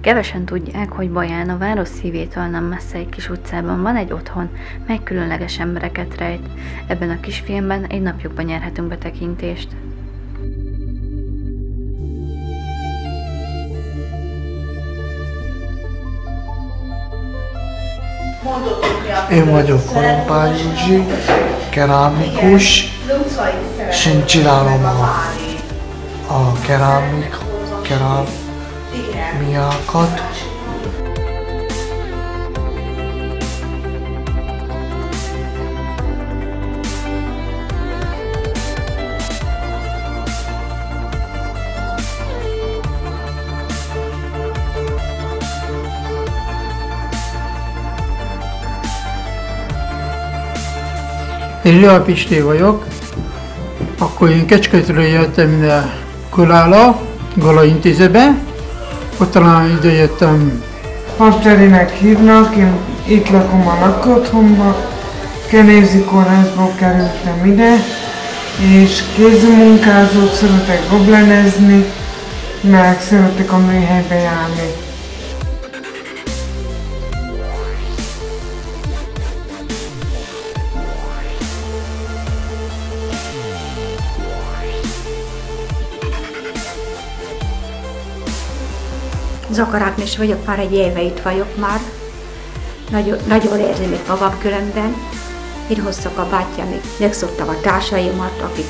Kevesen tudják, hogy Baján a város szívétől nem messze egy kis utcában van egy otthon, mely különleges embereket rejt. Ebben a kis filmben egy napjukban nyerhetünk betekintést. Én vagyok Kolompály Józsi, kerámikus, és én csinálom a kerámiákat. Én Lea Pisti vagyok, akkor én Kecskemétről jöttem ide Gola intézetbe, ott talán ide jöttem. Papterinek hívnak, én itt lakom a lakóotthonban, Kenézi kórházból kerültem ide, és kézmunkázót szeretek goblenezni, meg szeretek a műhelybe járni. Zakar Ágnes vagyok, már egy éve itt vagyok már. Nagyon érzem itt magam különben. Itt hoztak a bátyám, megszoktam a társaimat, akik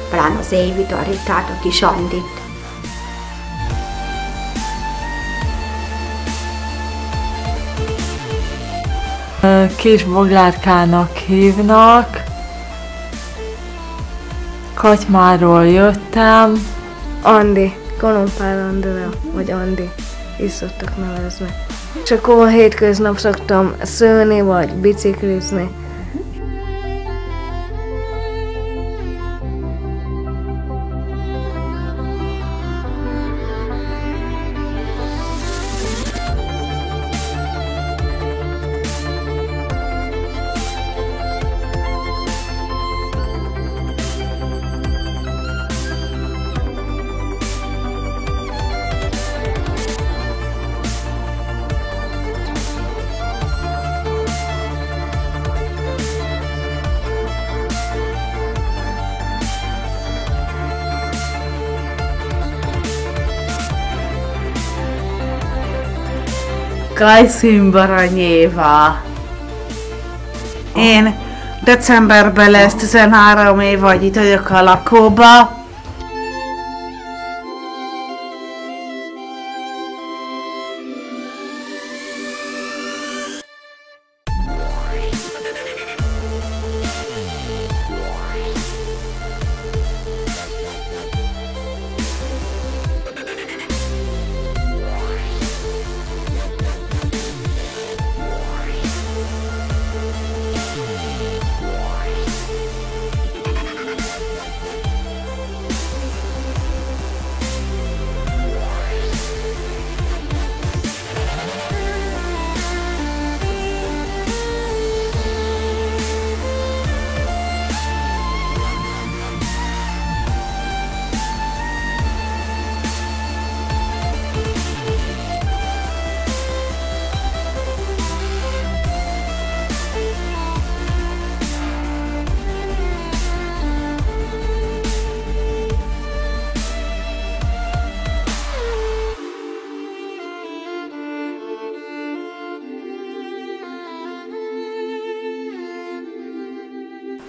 talán az Évit, a Ritát, a kis Andit. Kis Boglárkának hívnak. Katymáról jöttem. Andi, Kolompály Andrea, vagy Andi, így szoktak nevezni. Csak a hétköznap szoktam szőni, vagy biciklizni. Kajszín Baranyéva. Én decemberben lesz 13 év, vagy itt vagyok a lakóba.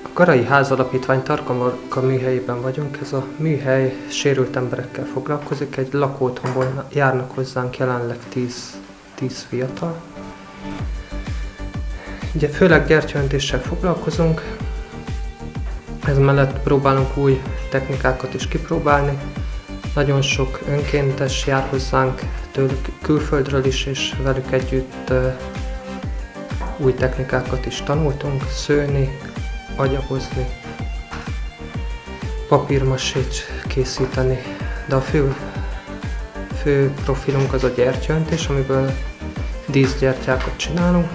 A Garai Házalapítvány Tarka műhelyében vagyunk. Ez a műhely sérült emberekkel foglalkozik. Egy lakóotthonból járnak hozzánk jelenleg 10 fiatal. Ugye főleg gyertyaöntéssel foglalkozunk. Ez mellett próbálunk új technikákat is kipróbálni. Nagyon sok önkéntes jár hozzánk tőlük külföldről is, és velük együtt új technikákat is tanultunk, szőni, agyagozni, papírmasét készíteni, de a fő profilunk az a gyertyaöntés, amiből díszgyertyákat csinálunk.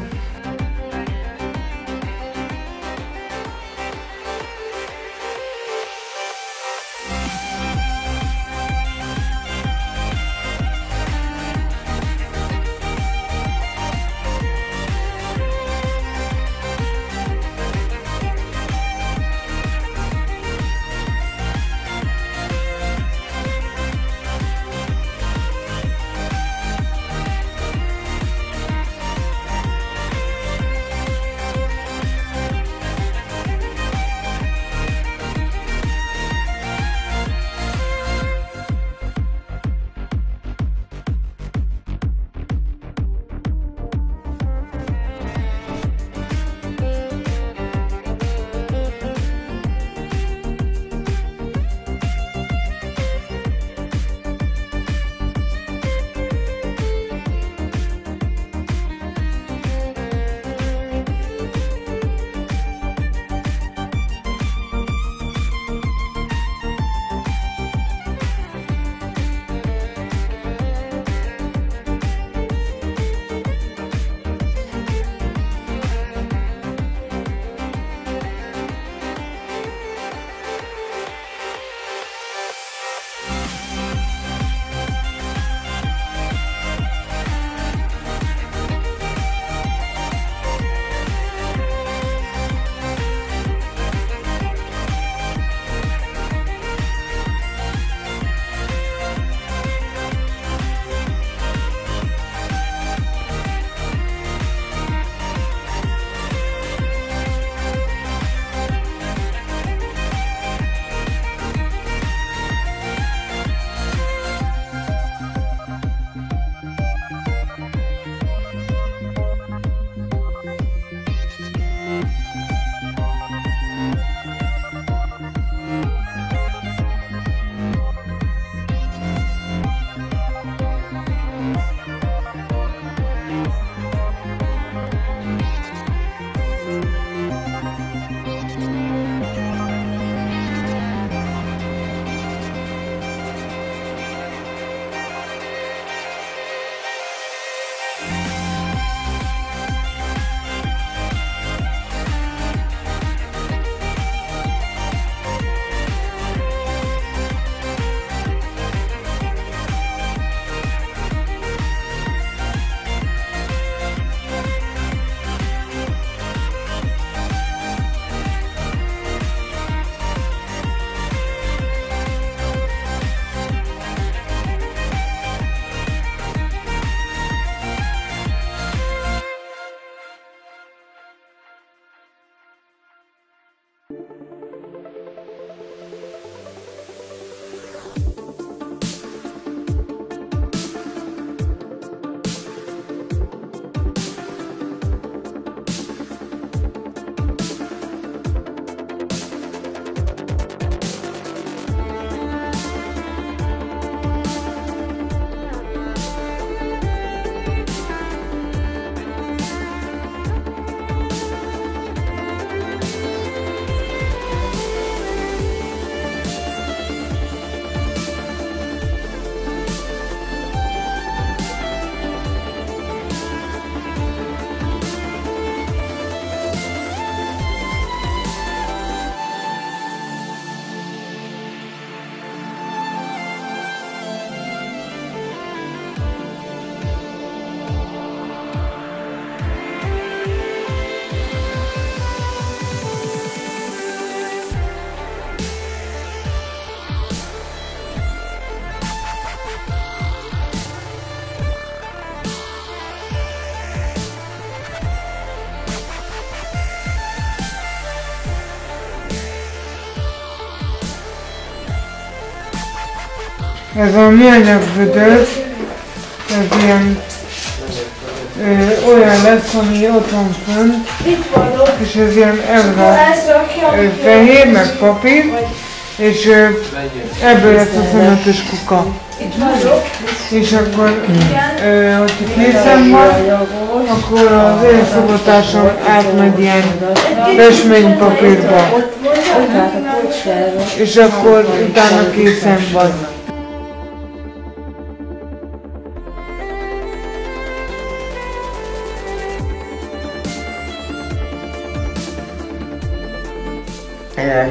Ez a műanyag vödör, ez ilyen olyan lesz, ami otthon fönt, és ez ilyen fehér, meg papír, és ebből lesz a szemetes kuka. És akkor, hogyha készen van, akkor az én szobatásom átmegy ilyen festménypapírba. És akkor utána készen van.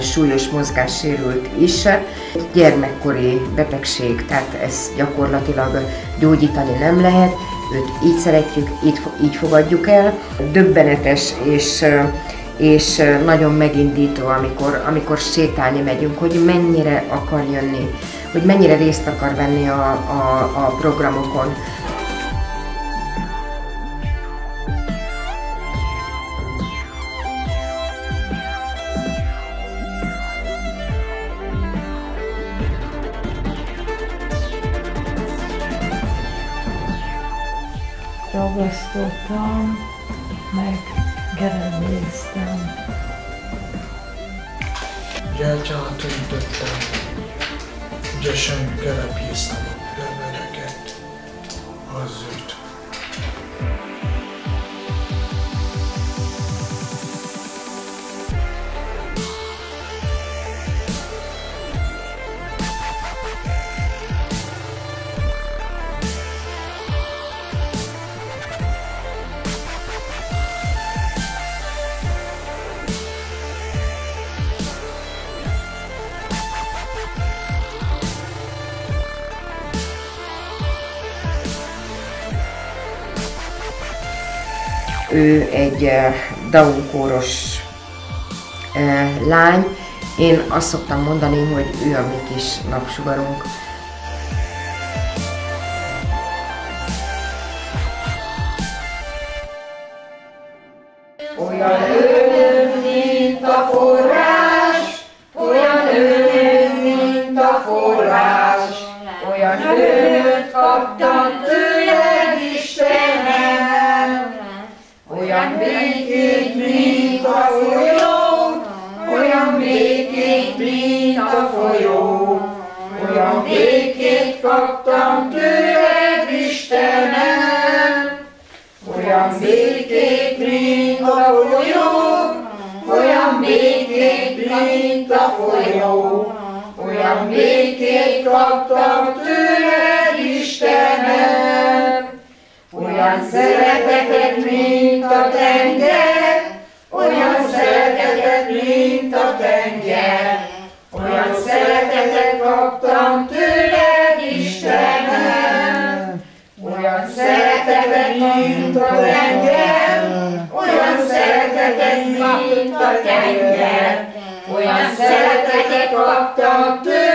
Súlyos mozgássérült is, gyermekkori betegség, tehát ezt gyakorlatilag gyógyítani nem lehet, őt így szeretjük, így fogadjuk el. Döbbenetes és nagyon megindító, amikor sétálni megyünk, hogy mennyire akar jönni, hogy mennyire részt akar venni a programokon. Ragasztottam, meg gerebéztem. Gyertyát öntöttem, ügyesen gerepéztem a pürmereket, az üt. Ő egy Down-kóros lány. Én azt szoktam mondani, hogy ő a mi kis napsugarunk. Olyan ő, mint a forrás, olyan ő, mint a forrás, olyan őt kaptam tőled, Istenem. Olyan békét, mint a folyó, olyan békét, mint a folyó, olyan békét kaptam tőled, Istenem. Olyan békét, mint a folyó, olyan békét, mint a folyó, olyan békét kaptam tőled, Istenem. Olyan szeretetet, mint a tenger, olyan szeretetet, mint a tenger, olyan szeretetet kaptam tőled, Istenem. Olyan szeretetet, mint a tenger, olyan szeretetet, mint a tenger, olyan szeretetet kaptam tőled,